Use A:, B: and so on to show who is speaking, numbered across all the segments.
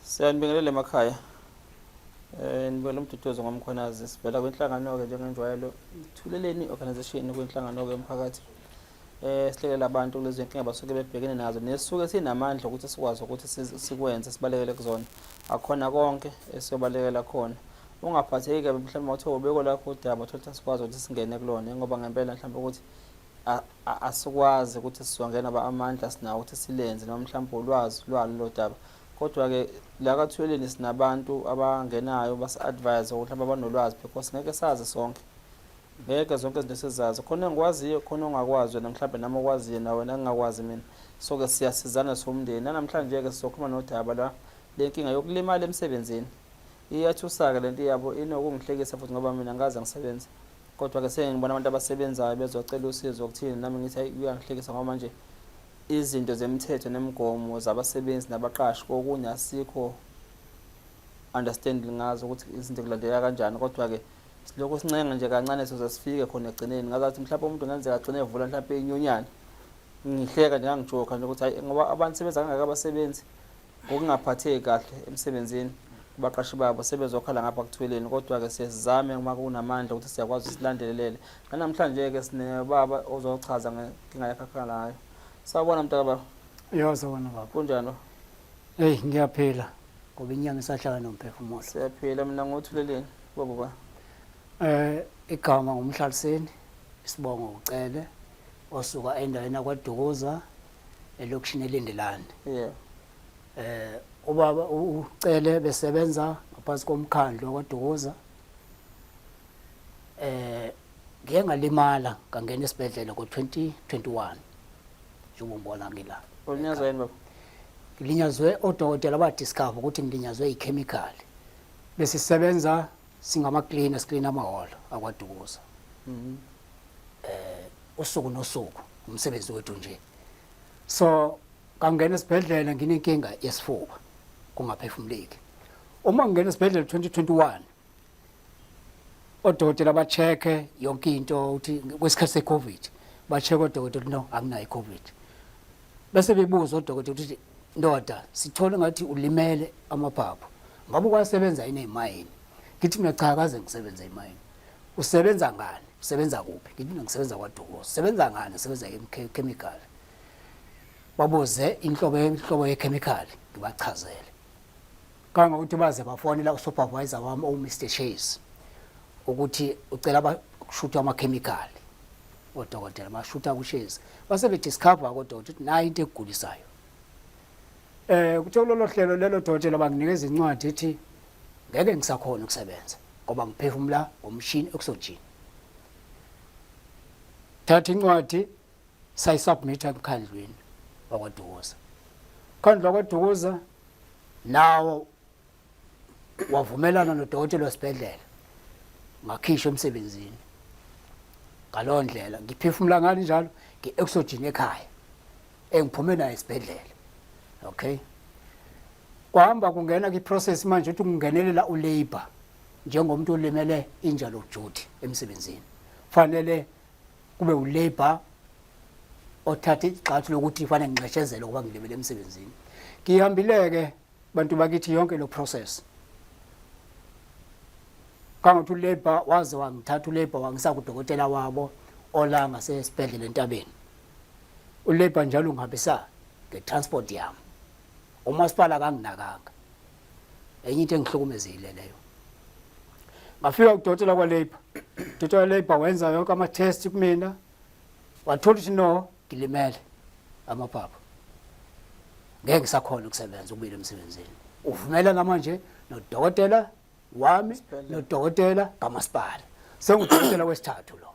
A: Siyanibingelela emakhaya. Nibele umduduzo ngomkhonazi sivela kwinhlangano-ke njengenjwayelo Thuleleni Organisation kwinhlangano-ke emphakathi. Sihlelela abantu kulezi zinkinga basuke bebhekene nazo nesuke sinamandla ukuthi sikwazi ukuthi sikwenze sibalekele kuzona. Akhona konke esiyobalekela khona. Ungaphatheki mhlawumbe mawuthe ubeko lakho udaba thola sikwazi ukuthi singene kulona ngoba ngempela mhlawumbe ukuthi asikwazi ukuthi sizongena amandla sinawo ukuthi silenze noma mhlawumbe ulwazi lwalo lo daba. Kodwa-ke la kaThuleleni sinabantu abangenayo basi-advise ukuthi mhlawumbe abanolwazi because ngeke sazi sonke. Ngeke zonke izinto sizazi. Khona engikwaziyo khona ongakwazi wena mhlawumbe nami okwaziyo nawe nangingakwazi mina. So-ke siyasizana somndeni. Namhlanje-ke sizokhuluma nodaba la lenkinga yokulimala emsebenzini. Iyathusa-ke lento yabo inokungihlekisa futhi ngoba mina ngaze ngisebenze. Kodwa-ke sengibona abantu abasebenzayo bezocela usizo ukuthini nami ngithi uyangihlekisa ngoba manje izinto zemithetho nemigomo zabasebenzi nabaqashi kokunye asikho understanding ngazo ukuthi izinto kulandela kanjani. Kodwa-ke silokho sincenga nje kancane size sifike khona egcineni. Ngazathi mhlawumbe umuntu ngenzeka agcine evula mhlawumbe inyunyana. Ngihleka nje ngangijoka nje ukuthi hayi ngoba abantu sebenza kangaka abasebenzi ngokungaphatheki kahle emsebenzini abaqashi babo sebezokhala ngapha kuThuleleni. Kodwa-ke siyazame uma kunamandla ukuthi siyakwazi silandelelele. Namhlanje-ke sinebaba ozochaza ngenkinga yakhe layo. Sawubona mntaka.
B: Sawubona baba.
A: Kunjani?
B: Ngiyaphila ngoba inyanga isahlala nomphefumulo.
A: Siyaphila mina ngoThuleleni. Baba.
B: Igama ngumhlaliseni Sibongo ucele osuka endaweni yakwaDukuza elokishini eLindelani.
A: Yeah.
B: Ubaba ucele besebenza ngaphansi komkhandlo wakwaDukuza. Ngeke ngalimala ngangena esibhedlela ngo-2021. Njengobona ngila.
A: Ulinyazwa yini baba?
B: Ngilinyazwe odokotela badiscover ukuthi ngilinyazwe ichemical. Besisebenza singama cleaner screen amahholo akwaDukuza. Usuku nosuku umsebenzi wethu nje. So ngangena esibhedlela nginenkinga yesifuba kungaphefumuleki. Uma ngingena esibhedlela 2021 odokotela ba-check yonke into ukuthi kwesikhathi se-COVID ba-check odokotela no anginayo i-COVID. Bese bebuza odokotela ukuthi ndoda sithola ngathi ulimele amaphaphu. Ngabe kwasebenza yini emayini? Ngithi mina cha akaze ngisebenza emayini. Usebenza ngani? Usebenza kuphi? Ngithi mina ngisebenza kwaDukuza. Usebenza ngani? Usebenza chemical. Babuze inhlobo ye-chemical ngibachazele. Kanga ukuthi baze bafonela usupervisor wami uMr Chase ukuthi ucela bashutha ama-chemical. Odokotela bashutha kuShezi. Base bediscover kodwa ukuthi nayo into egulisayo. Kuthe lolo hlelo lelo dokotela banginikeza incwadi ethi ngeke ngisakhona ukusebenza ngoba ngiphefumula ngomshini oxygen. Thatha incwadi sayisubmita emkhandlweni wakwaDukuza. Umkhandlu wakwaDukuza nawo wavumelana nodokotela wesibhedlela ngakhishwa emsebenzini. Ngalo ndlela ngiphefumula ngani njalo nge-oxygen ekhaya engiphume nayo esibhedlela. Okay, kwahamba kungena kwi-process manje ukuthi kungenelela ulabor njengomuntu olimele injury of duty emsebenzini. Fanele kube ulabor othatha igxathu lokuthi fanele nginxeshezele ngoba ngilimele emsebenzini. Ngihambile-ke bantu bakithi yonke lo process. Kangathi ulabor waze wangithatha ulabor wangisa kudokotela wabo ola ngasesibhedlela eNtabeni. Ulabor njalo ungihambisa ngetransport yami. Umasipala kanginakanga. Enye into engihlukumezile leyo. Ngafika kudokotela kwaLabor. Udokotela waLabor wenza yonke ama-test kumina. Wathola ukuthi no, ngilimele amaphaphu. Ngeke ngisakhona ukusebenza ukubili emsebenzini. Uvumelana manje nodokotela wami nodokotela kamasipala. Sengudokotela wesithathu lo.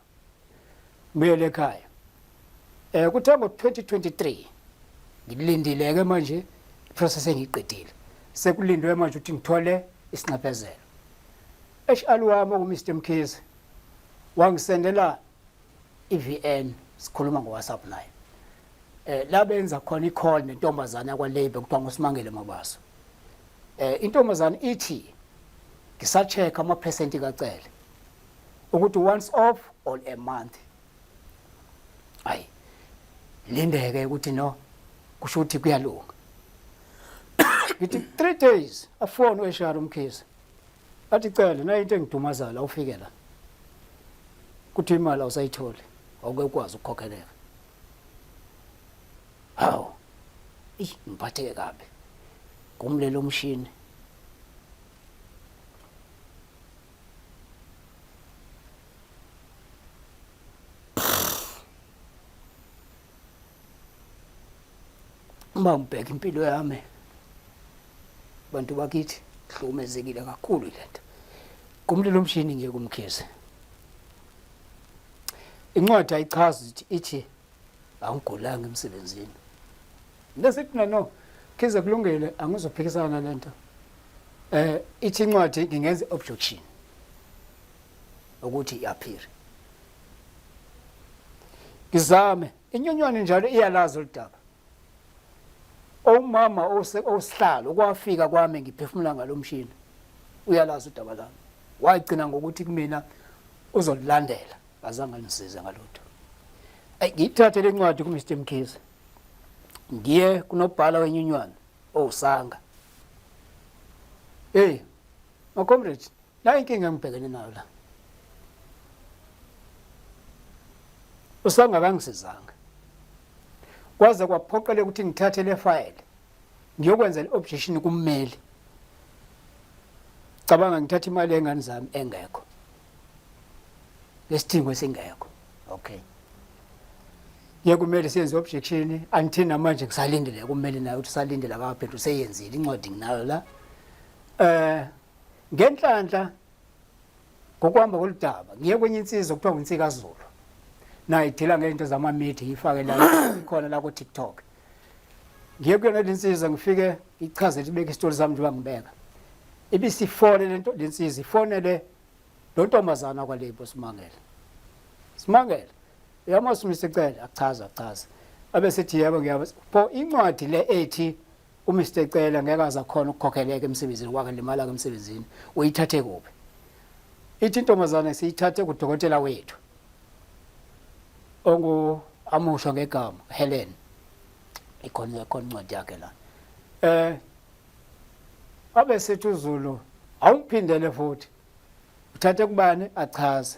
B: Ngiyele ekhaya. Kuthe ngo-2023 ngilindile-ke manje process engiqedile. Sekulindwe manje ukuthi ngithole isinxephezelo. HR wami uMr Mkhize wangisendela iVN sikhuluma ngoWhatsApp naye. La benza khona i-call nentombazana yakwaLabor kuthiwa nguSimangele Mabaso. Intombazana ithi ngisacheck ama-percent kacele ukuthi once off or a month. Hayi lindeke ukuthi no kusho ukuthi kuyalunga. ngithi 3 days afone uEshara Mkhize athi cela na into engidumaza la ufike la kuthi imali awusayitholi awuke ukwazi ukukhokheleka hawu ngiphatheke kabi kumlelo umshini uma ngibheka impilo yami bantu bakithi hlukumezekile kakhulu lento kumlilo umshini ngeke umkhize incwadi ayichazi ithi angigolanga emsebenzini lesithi no khize kulungile angizophikisana lento ithi incwadi ngingenza objection ukuthi iyaphira ngizame inyonywane njalo iyalazi oludaba omama osihlalo kwafika kwami ngiphefumula ngalomshini uyalazi udaba lami wayigcina ngokuthi kumina uzolilandela azange ngisize ngalutho ngithathe lencwadi kuMr Mkhize ngiye kunobhala wenyunywana owusanga my comrade la inkinga ngibhekene nayo la usanga kangisizanga kwaze kwaphoqeleka ukuthi ngithathe le file ngiyokwenza i-objection kummeli cabanga ngithatha imali engane zami engekho lesidingo esingekho okay kumele siyenze objection until manje ngisalindele kumele nayo ukuthi salindele akaphethu seyenzile incwadi nginayo la ngenhlanhla ngokuhamba koludaba ngiye kwenye insizwa kuthiwa uNtsika Zulu naye idila ngento zama media ifake la khona la ku TikTok ngiye kuyona insizwa ngifike ichazele ibeke istori sami njengoba ngibeka ibisifone lento lensizwa ifonele lo ntombazana kwalebo Simangele yamasumi secela achaza abe sethi yebo ngiyabaza pho incwadi le ethi uMr Cela ngeke azakhona ukukhokheleka emsebenzini wakhe lemali emsebenzini uyithathe kuphi ithi intombazana siyithathe kudokotela wethu amusho ngegama Helen ikhona incwadi yakhe la abe sethi uZulu awuphindele futhi uthathe kubani achaza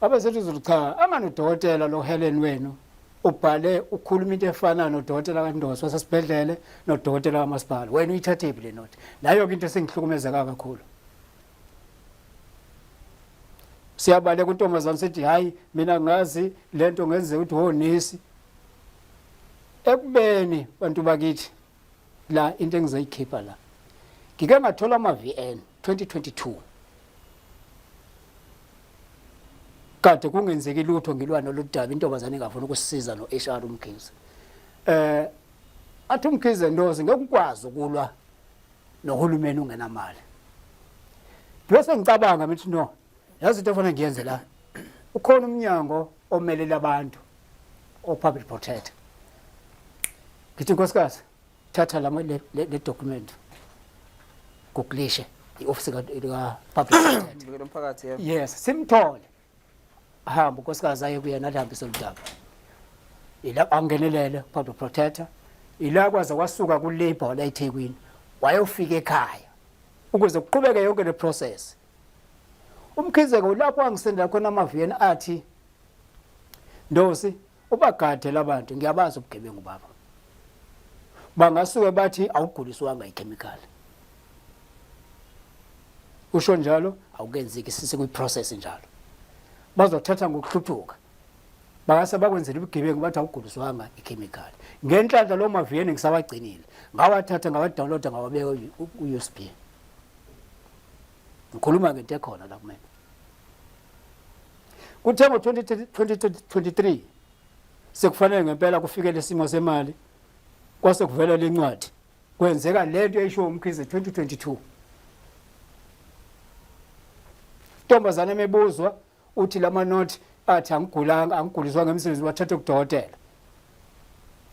B: abe sethi uZulu cha angani udokotela lo Helen wenu ubhale ukhuluma into efana nodokotela kaNdoso wasesibhedlele nodokotela kaMasipala wena uyithathe le note nayo into esengihlukumezeka kakhulu siyabale kuntombazana sethi hayi mina ngazi lento ngenze ukuthi wonesi ekubeni bantu bakithi la into engizoyikhipha la ngike ngathola ama-VN 2022 kade kungenzeki lutho ngilwa noludaba intombazane engafuna ukusisiza noHR Mkhize athi uMkhize Ndosi ngeke ukwazi ukulwa nohulumeni ungenamali bese ngicabanga mithi no yazi into efana ngiyenze la ukhona umnyango omelela abantu o-public protector ngithi nkosikazi thatha le document googlishe i-office ka-public protector yes simthole ahamba unkosikazi aye kuyena alihambise oludaba ila angenelele public protector ila kwaze kwasuka kulabor wala eThekwini wayofika ekhaya ukuze kuqhubeke yonke le process uMkhize lapho angisendela khona ama-VN athi Ndosi ubagade labantu ngiyabazi ubugebengu babo bangasuke bathi awuguliswanga ichemical usho njalo awukenzeki sise kwi-process njalo bazothatha ngokuhluphuka bangase bakwenzela ubugebengu bathi awuguliswanga ichemical ngenhlanhla lo ma-VN ngisabagcinile ngawathatha ngawadownloada ngawabeka ku-USB ngikhuluma ngento ekhona la kumina kuthe ngo-2023 sekufanele ngempela kufike lesimo semali kwase kuvela lencwadi kwenzeka lento eyisho uMkhize 2022 intombazane emebuzwa uthi lama note athi angiguliswa ngemsebenzi wathatha kudokotela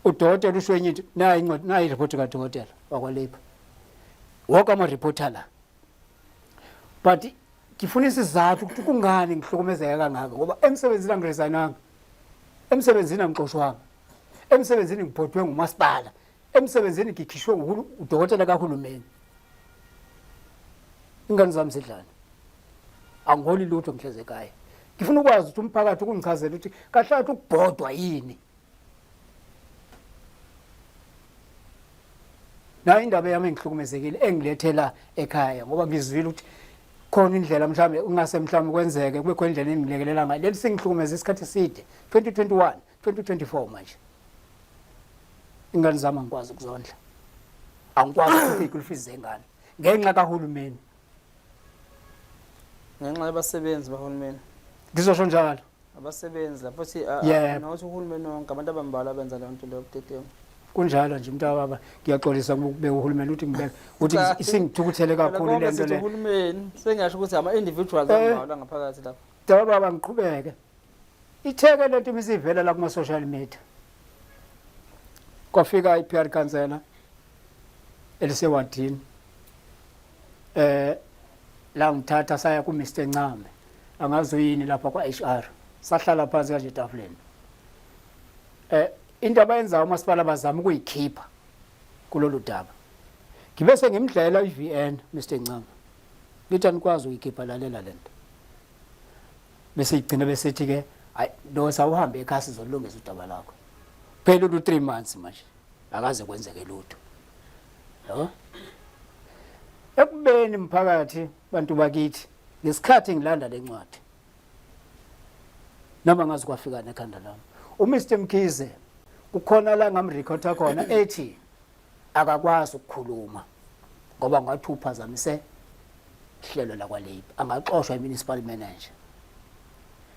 B: udokotela usho enye into nayi report kadokotela wakwalapha wonke ama-reporter la but ngifuna isizathu ukuthi kungani ngihlukumezeka kangaka ngoba emsebenzini angiresignanga emsebenzini angixoshwanga emsebenzini ngibhodwe ngumasipala emsebenzini ngikhishwe udokotela kahulumeni. Ingane zami sidlana. Angiholi lutho ngihleze ekhaya. Ngifuna ukwazi ukuthi umphakathi ukungichazela ukuthi kahle ukubhodwa yini. Na indaba yami engihlukumezekile engilethela ekhaya ngoba ngizwile ukuthi khona indlela mhlawumbe ungase mhlawumbe kwenzeke kube khona indlela engilekelela ngayo. Leli singihlukumeza isikhathi eside 2021 2024 manje. Ingane zami angikwazi ukuzondla. Angikwazi ukuthi ikulfize zengane ngenxa kahulumeni.
A: Ngenxa yabasebenzi bahulumeni.
B: Ngizosho njalo.
A: Abasebenzi lapho thi nawuthi uhulumeni wonke abantu abambalwa benza leyo nto leyo budedengu.
B: Kunjalo nje mntawababa ngiyaxolisa ukubeka uhulumeni ukuthi ngibeke ukuthi isingithukuthele kakhulu lento le.
A: Uhulumeni sengasho ukuthi ama individuals ambalwa ngaphakathi lapha.
B: Mntawababa ngiqhubeke. Itheke lento imisivela la kuma social media. Kwafika iPR councillor elisewadini. La ngithatha saya ku Mr Ncame. Angazoyini lapha kwa HR. Sahlala phansi kanje etafuleni. Into abayenza umasipala bazama ukuyikhipha kulolu daba. Ngibe sengimdlela iVN Mr Ncame. Lithi anikwazi ukuyikhipha lalela lento. Bese igcina besethi ke hayi no sawuhambe ekhaya sizolungisa udaba lakho. Phela lu 3 months manje. Akaze kwenzeke lutho. Yho? Ekubeni umphakathi bantu bakithi ngesikhathi ngilanda lencwadi. Noma ngazi kwafika nekhanda lami. uMr Mkhize kukhona la ngamrecorda khona ethi akakwazi ukukhuluma ngoba ngathi uphazamise ihlelo la kwaLabor angaxoshwa imunicipal manager.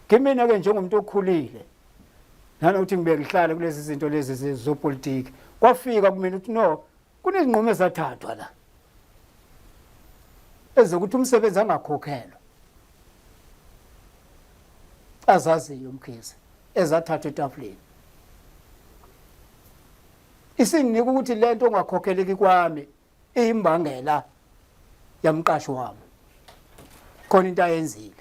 B: Kimina ke njengomuntu okhulile nanokuthi ngibe ngihlale kulezi zinto lezi zopolitiki kwafika kumina ukuthi no kunezinqumo ezathathwa la ezokuthi umsebenzi angakhokhelwa azaziyo uMkhize ezathathwa etafuleni. Isinginika ukuthi lento ongakhokheleki kwami iyimbangela yamqashi wami khona into ayenzile.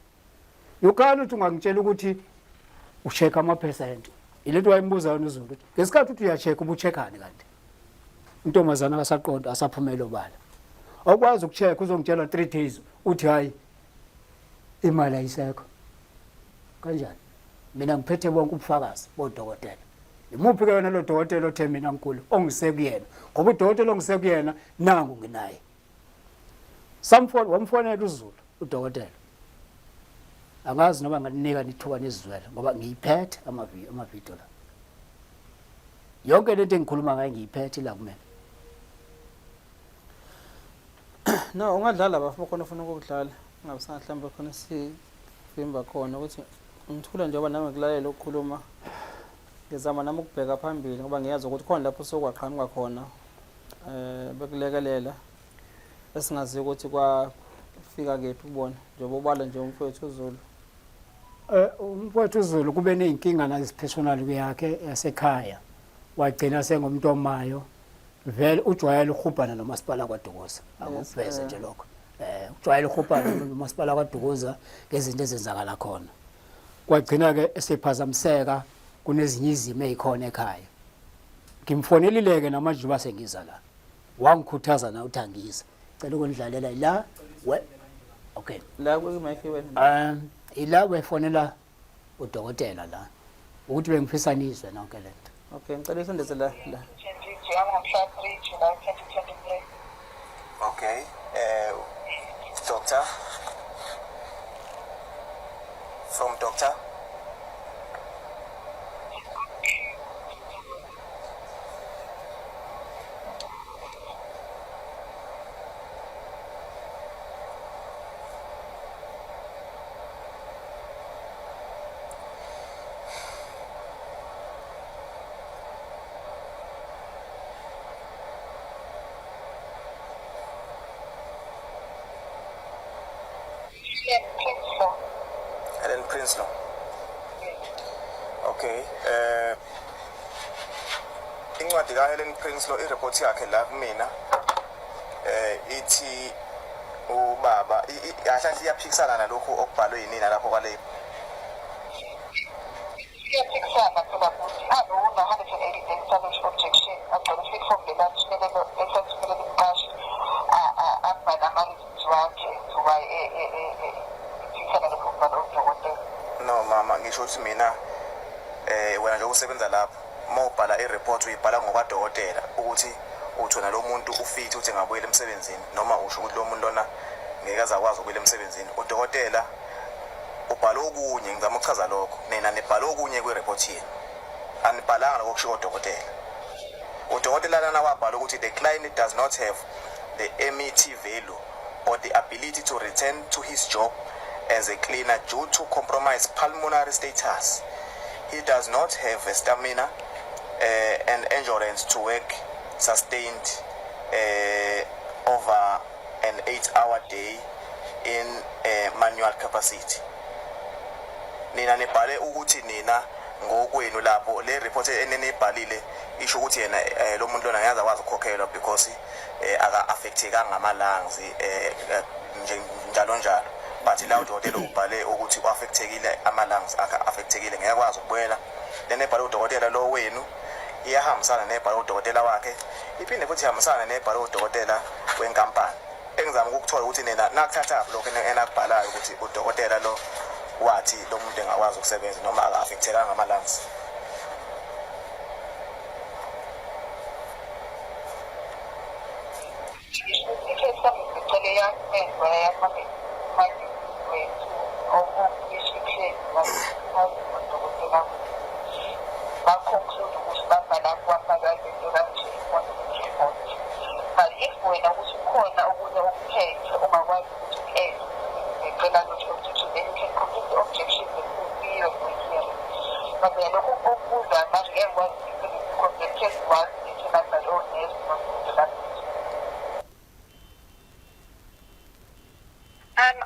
B: Ukhona uthi ungangitshela ukuthi ucheck ama% ilento wayimbuza yona uZulu ukuthi ngesikhathi uthi uyacheck ubucheckani kanti intombazana akasaqonda asaphumela obala awukwazi ukucheck uzongitshela 3 days uthi hayi imali ayisekho kanjani. Mina ngiphethe bonke ubufakazi bodokotela. Imuphi ke yona lo dokotela othe mina nkulu ongisekuyena ngoba udokotela ongisekuyena nangu nginaye. Wamfonela uZulu udokotela. Angazi noma ngalinika nithuba nezizwela ngoba ngiyiphethe amavideo la. Yonke lento engikhuluma ngayo ngiyiphethe la kumina.
A: No ungadlala bafuna khona ufuna ukudlala ngabisana mhlawumbe khona sivimba khona ukuthi ngithula njengoba nami ngikulalela ukukhuluma ngizama nami ukubheka phambili ngoba ngiyazi ukuthi khona lapho sokwaqhamuka khona bekulekelela esingazi ukuthi kwafika kephi ubona njengoba ubala nje umfowethu uZulu.
B: Umfowethu uZulu kube nezinkinga nazi personal yakhe yasekhaya wagcina sengomuntu omayo vele ujwayele ukhubhana nomasipala kwaDukuza akuveze nje lokho. Ujwayele ukhubhana nomasipala kwaDukuza ngezinto ezenzakala khona. Kwagcina ke esephazamiseka kunezinye izimo ezikhona ekhaya. Ngimfonelileke namanje basengiza la. Wangikhuthaza na uthangiza. Cela ukundlalela la okay.
A: La kwemic wena.
B: Ila wefonela udokotela la. Ukuthi bengifisanizwe nonke lento.
A: Okay, ngicela isondeze la.
C: Okay. Doctor. From doctor. Helen Prinsloo. Okay. Incwadi ka Helen Prinsloo ireport yakhe la kumina ithi ubaba yahlathi iyaphikisana nalokho okubhalwe yinina lapho kwaLabor.
D: Iyaphikisana phela futhi anoma 180 days salvage objection agcwele fit from the
C: ngisho ukuthi mina wena nje usebenza lapho uma ubhala i-report uyibhala ngokwadokotela ukuthi uthona lo muntu ufit uthi ngabuyela emsebenzini noma usho ukuthi lo muntu lona ngeke azakwazi ukubuyela emsebenzini udokotela ubhala okunye ngizama ukuchaza lokho nina nibhala okunye kwi-report yenu anibhalanga lokusho kodokotela udokotela lana wabhala ukuthi the client does not have the MET value or the ability to return to his job as a cleaner due to compromised pulmonary status. He does not have a stamina and endurance to work sustained over an 8-hour day in manual capacity. Nina nibhale ukuthi nina ngokwenu lapho le report enenibhalile isho ukuthi yena lo muntu lona ngiyaza kwazi ukukhokhelwa because aka affecteka ngamalungs njalo njalo but la udokotela ubhale ukuthi uaffectekile amalungs aka affectekile ngiyakwazi ukubuyela lena ebhale udokotela lo wenu iyahambisana nebhale udokotela wakhe iphinde futhi ihambisana nebhale udokotela wenkampani engizama ukuthola ukuthi nina nakuthatha lokho enakubhalayo ukuthi udokotela lo wathi lo muntu engakwazi ukusebenza noma aka affecteka ngamalungs.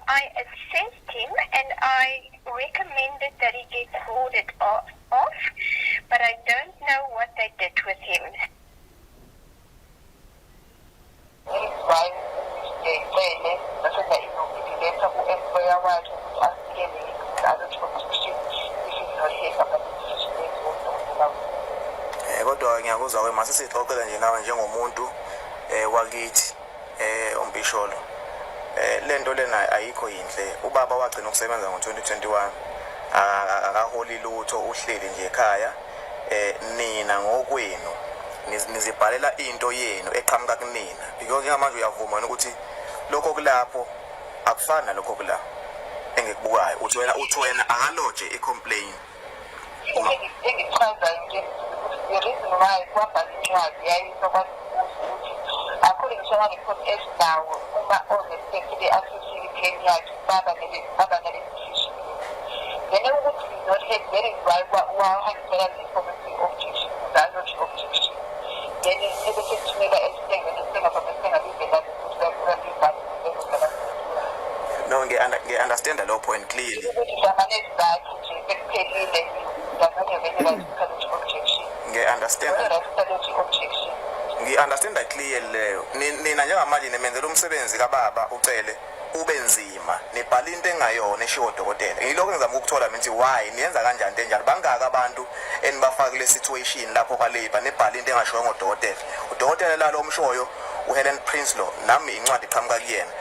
D: I assessed him and I recommended that he get ordered off, but I don't know what they did with him.
C: Kodwa ngiyakuzwa ke mase sixoxela nje nawe njengomuntu wakithi umbisholo lento lena ayikho yinhle ubaba wagcina ukusebenza ngo2021 akaholi lutho uhleli nje ekhaya nina ngokwenu nizibhalela into yenu eqhamuka kunina because ngamanje uyavuma ukuthi lokho kulapho akufana lokho kula engikubukayo uthi wena akaloje icomplain
D: Engichaza nje the reason why kwabhala incwadi yayisokwazi ukuthi according to what report now uma ozekile associate claim yakhe baba nele decision then ukuthi is not head very why wahambela information objection without objection then ebesethumela esitenge nesenga babesenga bibela
C: no nge-understand lo point clearly
D: ukuthi zamane zakhe nje bekuphelile
C: ngi-understand clearly leyo nina njengamanje nimenzela umsebenzi kababa ucele ube nzima nibhala into engayona eshiwo udokotela yiloko ngizama ukuthola mina ukuthi why niyenza kanjani into enjalo bangaka abantu enibafaka le situation lapho kwa-labor nibhala into engashiwo ngodokotela udokotela lalo omshoyo uHelen Prinsloo nami incwadi iqhamuka kuyena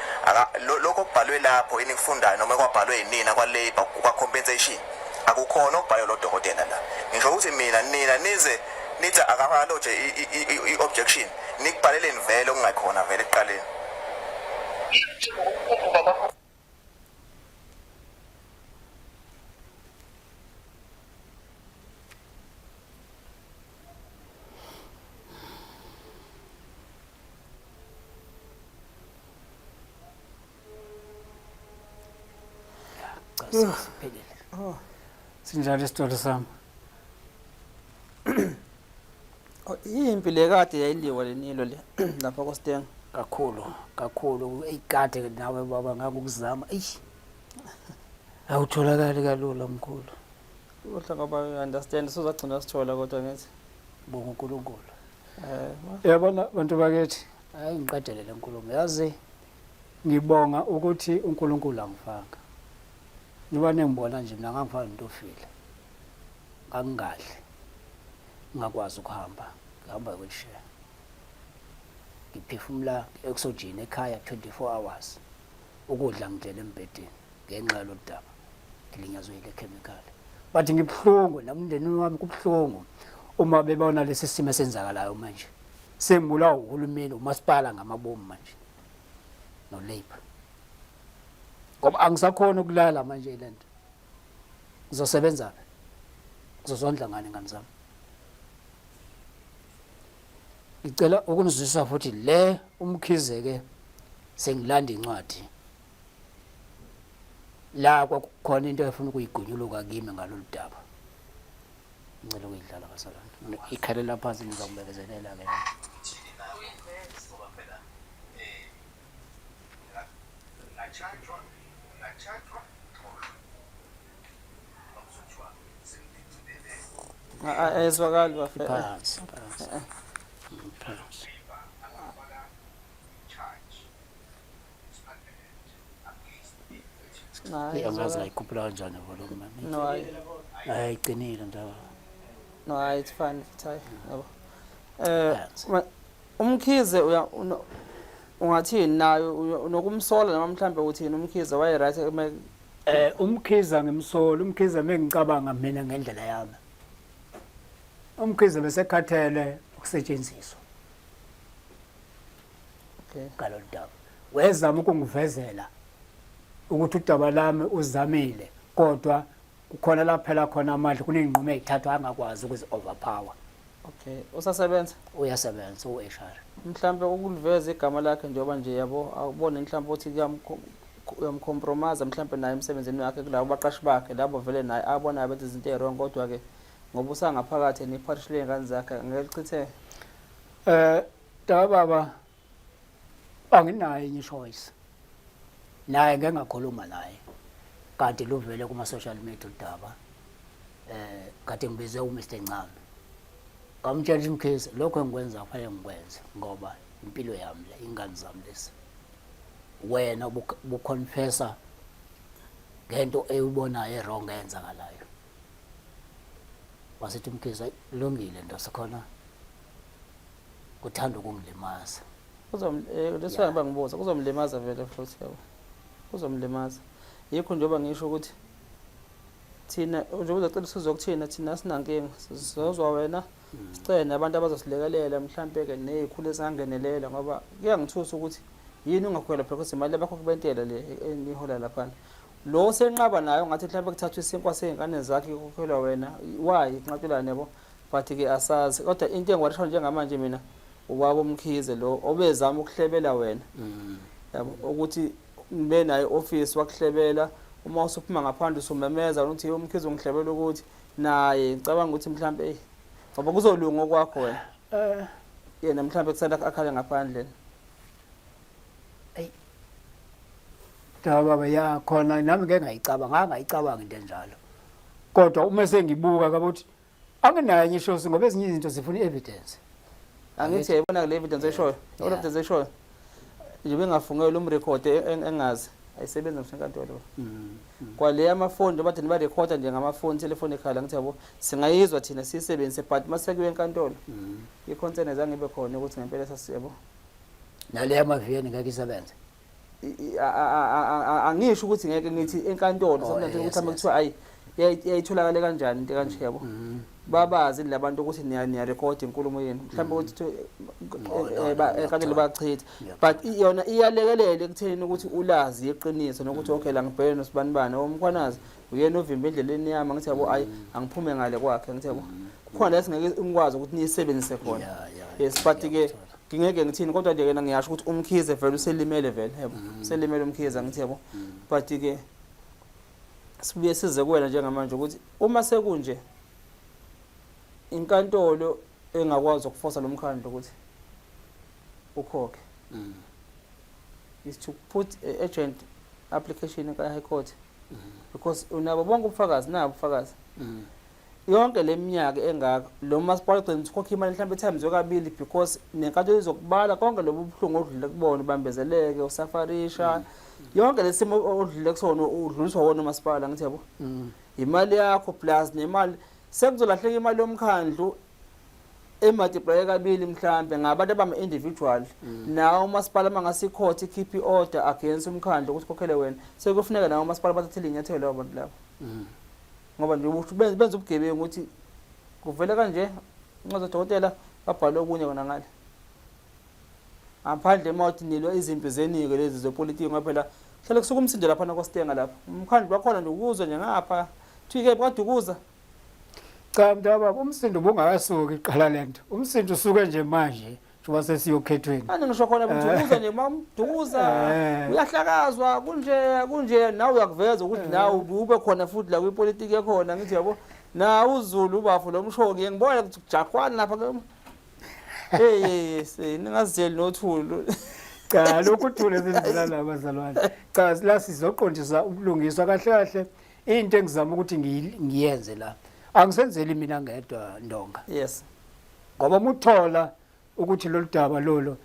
C: lokho okubhalwe lapho enikufundayo noma kwabhalwe yinina kwa-labor kwa-compensation akukhona okubhalwe lo dokotela la ngisho ukuthi mina nina nize nithi akahaloje i-objection nikubhaleleni vele okungakhona vele ekuqaleni
B: siphelele sinjalo isitolo sami
A: impilo ekade yayiliwa lenilo le lapha koStenga
B: kakhulu eyikade nawe baba ngakukuzama awutholakali kalula mkhulu
A: udla ngoba understand sizogcina sithola kodwa ngithi
B: bonke uNkulunkulu yabona bantu bakithi hayi ngiqedele lenkulumo yazi ngibonga ukuthi uNkulunkulu angifanga niba nengibona nje mina ngangifana nentofile ngangahle ngakwazi ukuhamba ngihamba wheelchair ngiphefumula oxygen ekhaya 24 hours ukudla ngidlela embedeni ngenxa yalodaba ngilinyazwe ile chemical bathi ngibhlungu namndeni wami kubhlungu uma bebona lesi simo esenzakalayo manje sembulawa uhulumeni umasipala ngamabomu manje no labor ngoba angisakhona ukulala manje lento ngizosebenza ngizosondla ngani ngani zami ngicela ukunizwisisa futhi le umkhize ke sengilanda incwadi la kwakukhona into efuna ukuyigunyuluka kimi ngalolu daba ngicela ukuyidlala kasalana ikhalela phansi ngizakubekezelela ke
A: ayizwakali bafana
B: phansi angazi ayikhuphula kanjani volume
A: no
B: ayiqinile ndaba
A: no it's fine futhi yabo umkhize ungathini nayo unokumsola noma mhlambe uthini umkhize waye right
B: umkhiza ngimsola umkhiza mengicabanga mina ngendlela yami umkhize bese khathele ukusetshenziswa
A: okay
B: ngalolu daba wezama ukungivezela ukuthi udaba lami uzamile kodwa kukhona lapha phela khona amandla kuneyinqumo ezithathwa angakwazi ukuzi overpower
A: okay usasebenza
B: uyasebenza uHR
A: mhlambe ukuliveza igama lakhe njengoba nje yabo awubone mhlambe uthi uyamcompromise mhlambe naye emsebenzini wakhe kulabo baqashi bakhe labo vele naye abona bethi izinto ezirong kodwa ke ngoba usangaphakathi neparishile ngane zakhe ngelichithe
B: baba anginayo enye choice naye ngeke ngakhuluma naye kanti luvele kuma social media udaba kade ngibize uMr Ncame ngamtshela Mkhize lokho engikwenza kufanele ngikwenze ngoba impilo yami le ingane zami lesi wena ubuconfessa ngento eyibonayo errong eyenzakalayo wasithi Mkhize lungile ndosekhona kuthanda ukungilimaza
A: lesiyaba ngibuza kuzomlimaza vele futhi yabo kuzomlimaza yikho njengoba ngisho ukuthi thina njengoba uzacela sizokuthina thina sinankinga sizozwa wena sicela abantu abazosilekelela mhlambe ke nezikhulu esangenelela ngoba kuyangithusa ukuthi yini ungakhwela phela ukuthi imali yakho kubentela le enihola lapha lo senqaba nayo ngathi mhlambe kuthathwa isinkwa sezingane zakhe kokhwela wena why inqatshelana yabo but ke asazi kodwa into engwarisho njengamanje mina ubaba uMkhize lo obezama ukuhlebela wena yabo ukuthi nibe naye office wakuhlebela uma usuphuma ngaphandle usumemeza ukuthi uMkhize ungihlebela ukuthi naye ngicabanga ukuthi mhlambe ngoba kuzolunga okwakho wena yena mhlambe kusanda akhale ngaphandle
B: baba ya khona nami ngeke ngayicabanga into enjalo kodwa uma sengibuka ukuthi anginayo ngisho ngoba ezinye izinto zifuna evidence
A: angithi yayibona le evidence eshoyo le evidence eshoyo nje bengafungela umrecord engazi ayisebenza msenkantolo kwale amafoni bathi niba recorda nje ngamafoni telefone ekhala ngithi yabo singayizwa thina siyisebenzise but masekuwe enkantolo iconcern ezangibe khona ukuthi ngempela sasiyabo
B: nale amaviyeni ngeke isebenze
A: angisho ukuthi ngeke ngithi enkantolo sokuthi ukuthi kuthiwa ayi yayitholakala kanjani into kanje yabo babazi labantu ukuthi niya record inkulumo yenu mhlawumbe ukuthi enkantolo bachitha but yona iyalekelele ekutheni ukuthi ulazi iqiniso nokuthi okay la ngibheke nosibanibani omkhwanazi uyena ovimba endleleni yami ngithi yabo ayi angiphume ngale kwakhe ngithi yabo kukhona la singeke ngikwazi ukuthi niyisebenzise khona yes but ke ngingeke ngithini kodwa nje yena ngiyasho ukuthi uMkhize vele uselimele vele yebo uselimele uMkhize ngithi yabo but ke sibuye size kuwena njengamanje ukuthi uma sekunje inkantolo engakwazi ukuforsa lomkhandlo ukuthi ukhokhe is to put urgent application in High Court because unabo bonke ubufakazi nabo ubufakazi yonke leminyaka engaka lo masipala ugcina ukhokha imali mhlawumbe times yokabili because nenkantolo izokubala konke lobu buhlungu odlule kubona ubambezeleke usafarisha yonke lesimo odlule kusona udluliswa wona umasipala ngithi yabo imali yakho plus nemali sekuzolahleka imali yomkhandlu emultiply kabili mhlambe ngabantu abama individual nawo umasipala mangasi court ikhiphi order against umkhandlu ukuthi kokhele wena sekufuneka nawo umasipala bathathele inyathelo abantu labo ngoba nje ukuthi benza ubugebengu ukuthi kuvele kanje ncazo dokotela babhale okunye kona ngale ngaphandle mawuthi nilo izimpi zenike lezi zepolitiki ngoba phela hlale kusuka umsindo lapha nakoStenga lapha umkhandlu bakhona nje ukuzwe nje ngapha thike kade ukuza
B: cha mntaba umsindo bungakasuki iqala lento umsindo usuke nje manje njengoba sesiyokhethweni
A: ane ngisho khona umdukuza nje mamdukuza uyahlakazwa kunje nawe uyakuveza ukuthi nawe ube khona futhi la kwipolitiki ekhona ngithi yabo na uZulu ubafu lomsho ngiyengibona ukuthi kujakhwana lapha ningazitsheli nothulu
B: cha lokhu uthule senzela labazalwane cha la sizoqondisa ubulungiswa kahle kahle into engizama ukuthi ngiyenze la angisenzeli mina ngedwa Ndonga
A: yes
B: ngoba umuthola ukuthi lolu daba lolo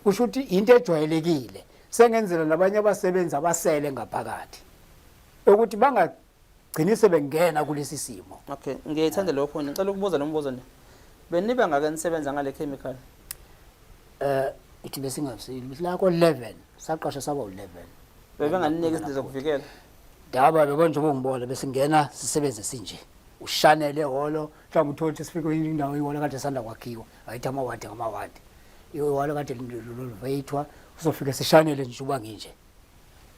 B: kusho ukuthi into ejwayelekile sengenzela nabanye abasebenzi abasele ngaphakathi ukuthi bangagcini sebengena kulesi simo.
A: Okay ngiyithanda lo point ngicela ukubuza lo mbuzo nje benibe ngake nisebenza ngale chemical
B: ithi besingasili la ko 11 saqasha saba 11
A: bebenganinike izinto zokuvikela
B: daba bekonje bongibona besingena sisebenze sinje ushanele holo mhlawumbe uthothi sifike indawo iholo kade sanda kwakhiwa ayithi amawadi iholo kade loluveyithwa uzofika sishanele nje uba nginje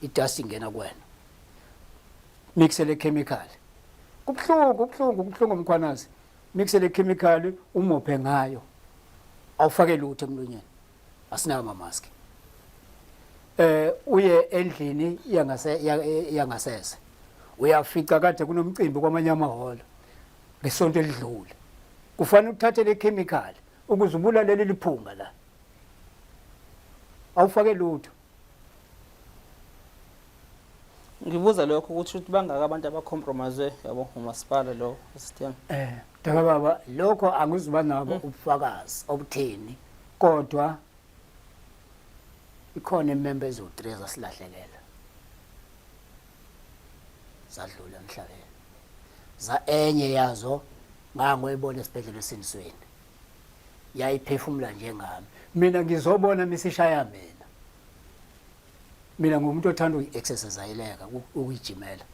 B: idust ingena kwena mixele chemical kubhlungu umkhwanazi mixele chemical umophe ngayo awufake lutho emlonyeni asinayo ama-mask uye endlini yangasese uyafica kade kunomcimbi kwamanye amahholo ngesonto elidlule kufanele uthathe le chemical ukuze ubulalele liphunga la awufake lutho
A: ngibuza lokho ukuthi bangaka abantu abacompromise yabo umasipala lo system
B: daka baba lokho angizuba nabo ubufakazi obutheni kodwa ikhona imembe ezo3 zasilahlelela zadlula emhlabeni za enye yazo ngangoyibona esibhedlela esinisweni yayiphefumula njengami mina ngizobona misishaya mina ngumuntu othanda uyi-exercise ukuyijimela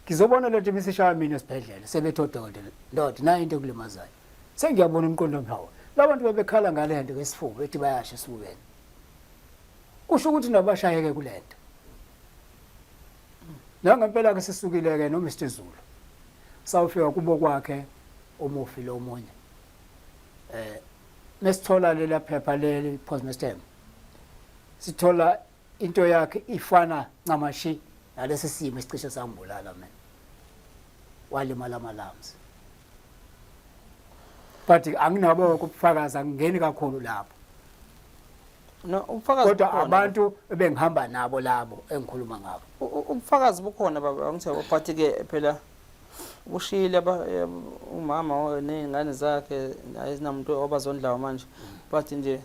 B: ngizobona lento misishaya mina esibhedlela sebethe odokotela ndoda nayo into ekulimazayo sengiyabona umqondo omhawu labantu bebekhala ngalento ngesifuba ethi bayasha esifubeni kusho ukuthi nabashayeke kulento nangempela ke sisukile ke no Mr Zulu sawufika kubo kwakhe umufi lo omunye mesithola lela phepha leli postmortem sithola into yakhe ifana ncamashi nalesi simo esicishe sangibulala mina walimala amalams but anginabo ukufakaza angingeni kakhulu lapho
A: no ubufakazi
B: kodwa abantu ebengihamba nabo labo engikhuluma ngabo
A: ubufakazi bukhona baba angithi but ke phela ushile umama nezingane zakhe ayizinamuntu obazondlawa manje but nje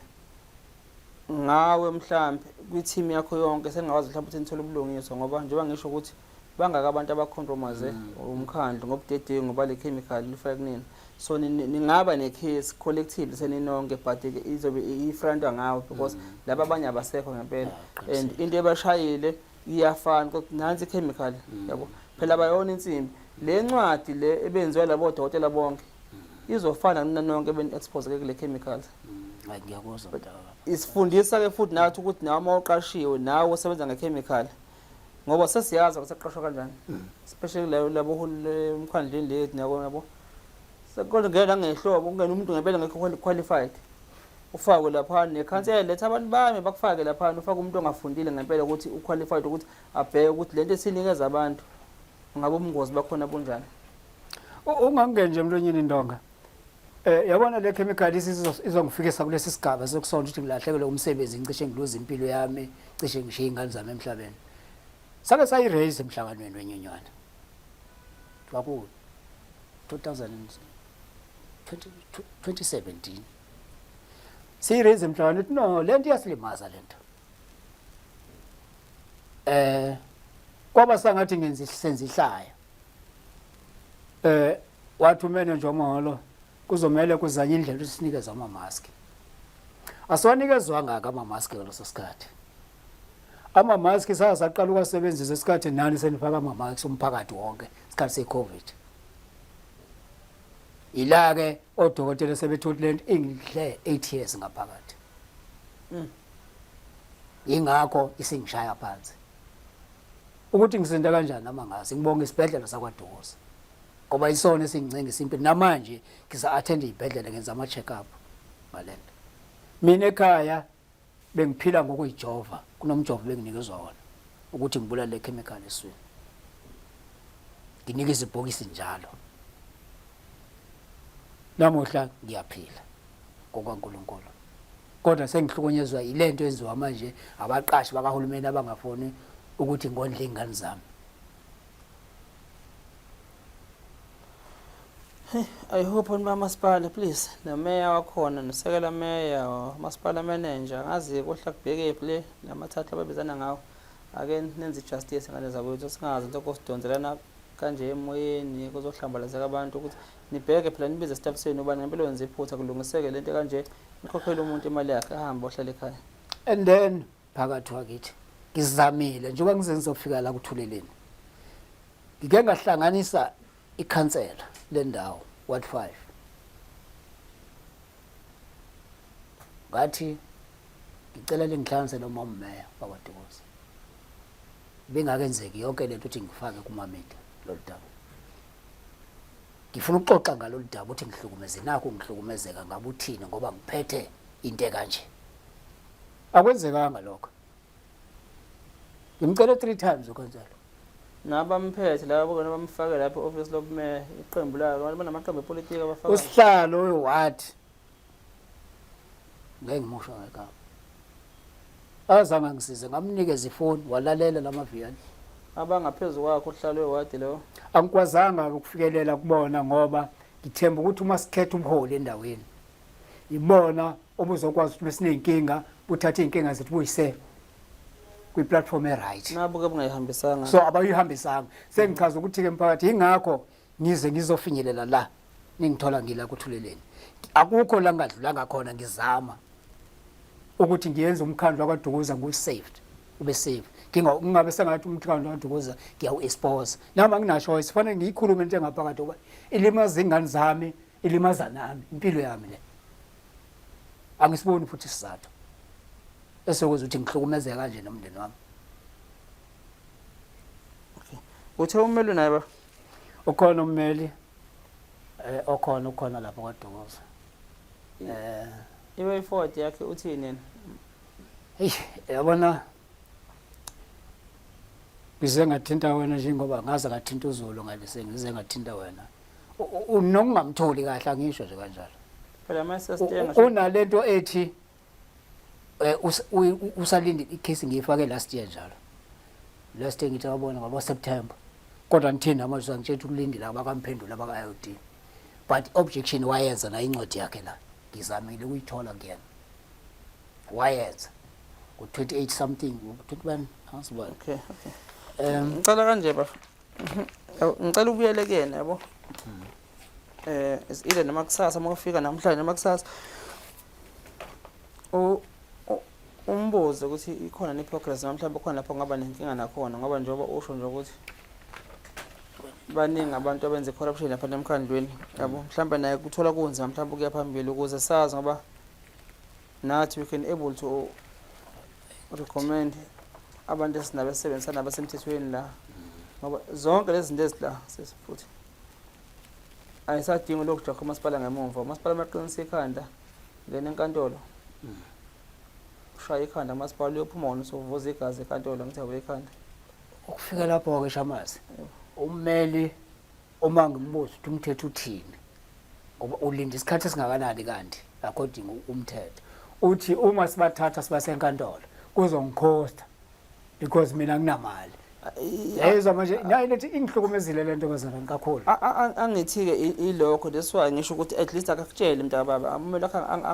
A: ngawe mhlambe kwiteam yakho yonke sengawazi mhlawumbe ukuthi nithola ubulungiswa ngoba njengoba ngisho ukuthi bangaka abantu abacompromise umkhandlu ngobudedengu ngoba le chemical lifake kunini so ningaba necase collective seninonke but izobe ifront ngawo because laba abanye abasekho ngempela and into ebashayile iyafana kodwa nansi chemical yabo phela bayona insimbi le ncwadi le ebenziwe labo dokotela bonke izofana nonke beni-expose kule chemicals
B: ngiyakuzwa
A: isifundisa ke futhi nathi ukuthi nawe mawuqashiwe nawe osebenza ngechemical ngoba sesiyazi ukuseqashwa kanjani especially labo umkhandleni lethu yabo sekonke ngena ngehlobo ungena umuntu ngempela ngekho qualified ufake lapha nekhansela letha abantu bami bakufake lapha ufake umuntu ongafundile ngempela ukuthi uqualified ukuthi abheke ukuthi lento esinikeza abantu ngabe ubungozi bakhona bunjani
B: ungangene nje emlonyeni Ndonga yabona le chemical izongifikisa kulesi sigaba sokusonda ukuthi ngilahlekelwe umsebenzi ngicishe ngiluza impilo yami cishe ngishiye ingane zami emhlabeni sake sayiraise emhlanganweni wenyonywana kwaku 2017 siyiraise emhlanganweni uthi no lento iyasilimaza lento kwaba sangathi ngenza senza ihlaya wathi umanager wamaholo kuzomela kuzanye indlela ukuthi sinikeze ama-mask asiwanikezwa ngaka ama-mask ngaleso sikhathi ama-mask saqala ukusebenzisa isikhathi nani senifaka ama-mask umphakathi wonke isikhathi se-COVID ila ke odokotela sebethola lento ingihle 8 years ngaphakathi ingakho isingishaya phansi ukuthi ngisinda kanjani nama ngazi ngibonga isibhedlela sakwaDukuza ngoba isona esingcinga isimpilo namanje ngisa attend ibhedlela ngenza ama check up malento mina ekhaya bengiphila ngokuyijova kunomjovo benginikezwa wona ukuthi ngibulale le chemical eswini nginikeza ibhokisi njalo namuhla ngiyaphila ngokaNkulunkulu kodwa sengihlukunyezwa ilento enziwa manje abaqashi bakahulumeni abangafuni ukuthi ngondle ingane zami.
A: I hope on masipala please nomeya wakhona nosekela meya masipala manager ngazi kohla kubheke play namathatha ababizana ngawo ake nenze justice ngane zakwethu singazi into kosidonzelana kanje emoyeni kuzohlambalazeka abantu ukuthi nibheke phela nibize staff senu ubani ngempela wenza iphutha kulungiseke lento kanje nikhokhela umuntu imali yakhe ahambe ohlala ekhaya.
B: And then phakathi wakithi ngizamile njengoba ngize ngizofika la kuthuleleni ngike ngahlanganisa ikhansela lendawo Ward 5 ngathi ngicela lengihlanganise noma ummeya wakwaDukuza bengakenzeki yonke lento ukuthi ngifake kumameda lo daba ngifuna ukuxoxa ngalo daba ukuthi ngihlukumeze nakho ngihlukumezeka ngabe uthini ngoba ngiphethe into kanje akwenzekanga lokho ngimcela 3 times ukwenza
A: nabamphethe labo bona bamfake lapho office lobumeya iqembu labo abantu banamaqembu epolitiki abafaka
B: usihlalo weWard ngeke ngimusho ngekho azange ngisize ngamnikeza ifoni walalela lamaviyani
A: abangaphezulu kwakho uhlalo weWard lo
B: angikwazanga ukufikelela kubona ngoba ngithemba ukuthi uma sikhetha umholi endaweni ibona obuzokwazi ukuthi mesinenkinga uthathe inkinga zethu buyise kwi-platform e-right
A: nabo ke bungayihambisanga
B: so abayihambisanga sengichaza ukuthi ke mphakathi ingakho ngize ngizofinyelela la ningithola ngila kuthuleleni akukho la ngadlulanga khona ngizama ukuthi ngiyenze umkhandlo wakwaDukuza ngu-saved ube safe ngingabe sengathi umkhandlo wakwaDukuza ngiyawu-expose nami anginachoice fanele ngiyikhulume into engaphakathi ngoba ilimaza ingane zami ilimaza nami impilo yami le angisiboni futhi isizathu esokwenza ukuthi ngihlukumezeke kanje nomndeni wami.
A: Okay uthe ummeli naye ba
B: ukhona ummeli ukhona lapha kwaDukuza
A: iway forward yakhe uthini yena
B: yabona ngize ngathinta wena njengoba ngaze ngathinta uZulu ngalise ngize ngathinta wena unokungamtholi kahle angisho nje kanjalo
A: phela masestenga
B: unalento ethi usalinde icase ngiyifake last year njalo last year ngithi wabona ngoba September kodwa ngithini manje ngitshela ukulindela abakamphendula abaka-IOD but objection wayenza na incwadi yakhe la ngizamile ukuyithola ngiyena wayenza ku-28 something 21 asibona.
A: Okay ngicela kanje ba ngicela ubuyele kuyena yabo is ile noma kusasa uma ufika namhlanje noma kusasa umbuzo ukuthi ikhona neprogress mhlawumbe khona lapho ngaba nenkinga nakhona ngoba njengoba usho nje ukuthi baningi abantu abenza corruption lapha emkhandlweni yabo mhlawumbe naye kuthola kunzima mhlawumbe kuya phambili ukuze sazi ngoba nathi we can able to recommend abantu esinabesebenzisana abasemthethweni la ngoba zonke lezi zinto ezila sesifuthi ayisadingi lokujaka umasipala ngemuva umasipala maqinisa ikhanda ngene enkantolo ushaya ikhanda umasipala uyophuma wona sovuza igazi enkantolo ngithi awe ikhanda
B: ukufika lapho ke Shamazi ummeli uma ngimbuza ukuthi umthetho uthini ngoba ulinda isikhathi esingakanani kanti according umthetho uthi uma sibathatha sibasenkantolo kuzongikhosta because mina nginamali yezwa manje nayi lethi ingihlukumezile lento kwazana kakhulu
A: angithi ke ilokho that's why ngisho ukuthi at least akakutshela mntaka baba amumela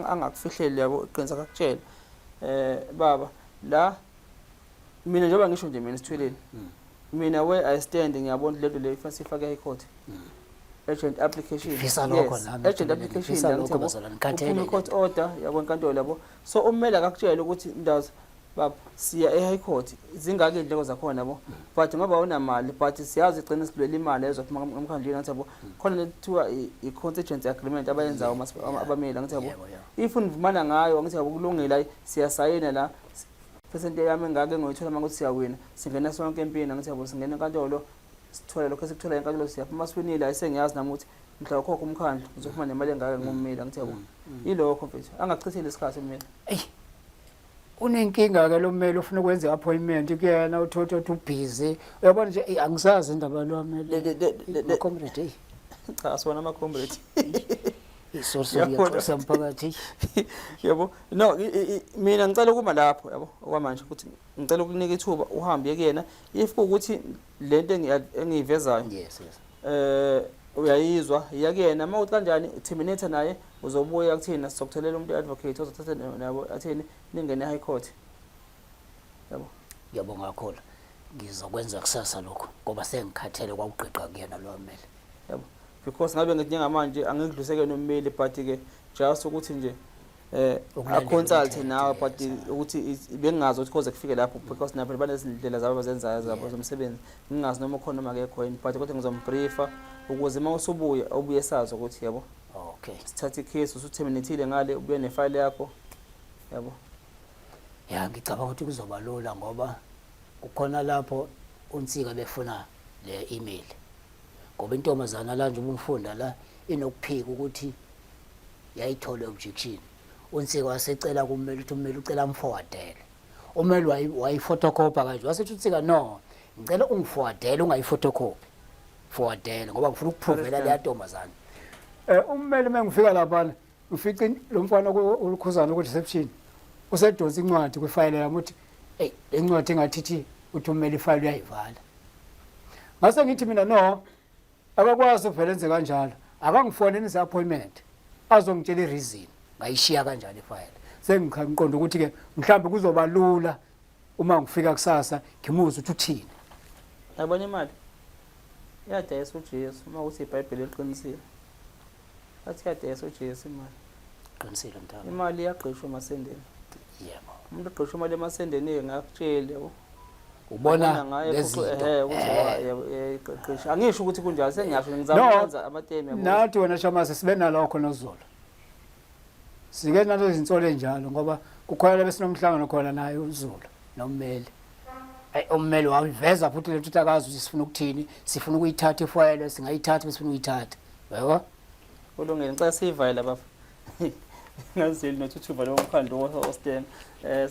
A: angakufihleli yabo iqinisa akakutshela baba la mina njengoba ngisho nje mina sithweleni mina where I stand ngiyabona lento le ifase ifake ecourt agent application agent application uphuma court order yabo enkantolo yabo so ummeli akakutshela ukuthi ndazi baba siya e-high court zingaki indleko zakhona yabo but ngoba unamali but siyazi igcina silwela imali ezophuma emkhandlweni ngathi yabo khona lethiwa i-contingency agreement abayenzayo abameli ngathi yabo if univumana ngayo ngathi yabo kulungile siyasayina la percent yami engake ngoyithola manje ukuthi siyawina singena sonke empini ngathi yabo singena enkantolo sithola lokho esikuthola enkantolo siyaphuma siwinile ayisengiyazi nami ukuthi mhla ukhokha umkhandlu uzophuma nemali engaka ngommeli ngathi yabo ilokho mfethu angachithile isikhathi umeli
B: unenkinga ke lo mmeli ufuna ukwenza appointment kuyena uthotho uthi ubhizi uyabona nje angisazi indaba lo mmeli comrade
A: cha sona ama comrade
B: isoso samphakathi
A: yabo no mina ngicela ukuma lapho yabo okwamanje ukuthi ngicela ukunika ithuba uhambe kuyena if ukuthi lento engiyivezayo
B: yes
A: uyayizwa yakuyena mawuthi kanjani terminator naye uzobuya kuthina sizokutholela umuntu advocate ozothatha nabo athini ningene high court yabo
B: yabonga kakhulu ngizokwenza kusasa lokho ngoba sengikhathele kwakuqiqa kuyena lo mmeli
A: yabo because ngabe ngithi njengamanje angikudluseke nommeli but ke just ukuthi nje a consult nawe but ukuthi bengazi ukuthi koze kufike lapho because nabo banezindlela zabo abazenzayo zabo zomsebenzi ngingazi noma khona make coin but kodwa ngizombriefa ukuze mawusubuya ubuye sazi ukuthi yabo
B: okay
A: sithatha icase usuterminateile ngale ubuye nefile yakho yabo
B: ya ngicabanga ukuthi kuzoba lula ngoba kukhona lapho uNsika befuna le email ngoba intombazana la nje ubumfunda la inokuphika ukuthi yayithola objection uNsika wasecela kummeli ukuthi ummeli ucela amforwardele ummeli wayiphotocopy kanje wasethi uNsika no ngicela ungiforwardele ungayiphotocopy forwardele ngoba ngifuna ukuprovela le ntombazana ummeli mengifika lapha ngifica lo mfana olukhuzana ku reception usedonsa incwadi kwifile yami uthi hey lencwadi engathithi uthi ummeli ifile uyayivala ngase ngithi mina no akakwazi uvele enze kanjalo akangifonele ize appointment azongitshela ireason ngayishiya kanjalo ifile sengiqonda ukuthi ke mhlawumbe kuzoba lula uma ngifika kusasa ngimuze ukuthi uthini
A: yabona imali yadayisa uJesu uma uthi iBhayibheli liqinisile athi yadayisa uJesu imali
B: qinisile mntana
A: imali iyagqishwa emasendeni
B: yebo
A: umuntu ugqisha imali emasendeni ngakutshela yabo
B: ubona
A: lezinto ukuthi angisho ukuthi kunjalo sengiyasho ngizama ukwenza amatemi yabo
B: nathi wena Shamasa sibe nalokho noZolo sike nazo izinsolo enjalo ngoba kukhona besinomhlangano khona naye uZolo nommeli ummeli waveza futhi lethu akazi ukuthi sifuna ukuthini sifuna ukuyithatha ifile singayithatha bese sifuna ukuyithatha yebo
A: ulungile ngicela sivayela bafo ngazeli nothuthuva lo mkhandlo oStem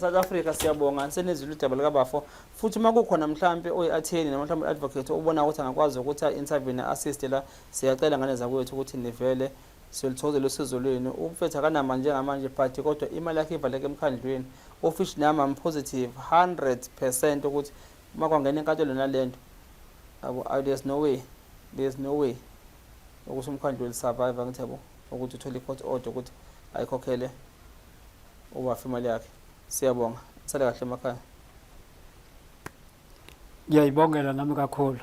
A: South Africa siyabonga senezulu udaba likabafo futhi makukhona mhlambe oyiatheni noma mhlambe advocate ubona ukuthi angakwazi ukuthi intervene assist la siyacela ngane zakwethu ukuthi nivele siyolithokozela usizo lwenu umfethu akanama njengamanje but kodwa imali yakhe ivaleke emkhandlweni office nami am positive 100% ukuthi makwangena enkantolo nalento abo there's no way ukuthi umkhandlo lisurvive ngithi yabo ukuthi uthole i-court order ukuthi ayikhokhele uwafi imali yakhe siyabonga sale kahle emakhaya
B: ngiyayibongela nami kakhulu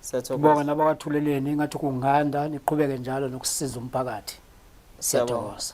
B: siyathokoza nabakathuleleni ngathi kunganda niqhubeke njalo nokusiza umphakathi siyathokoza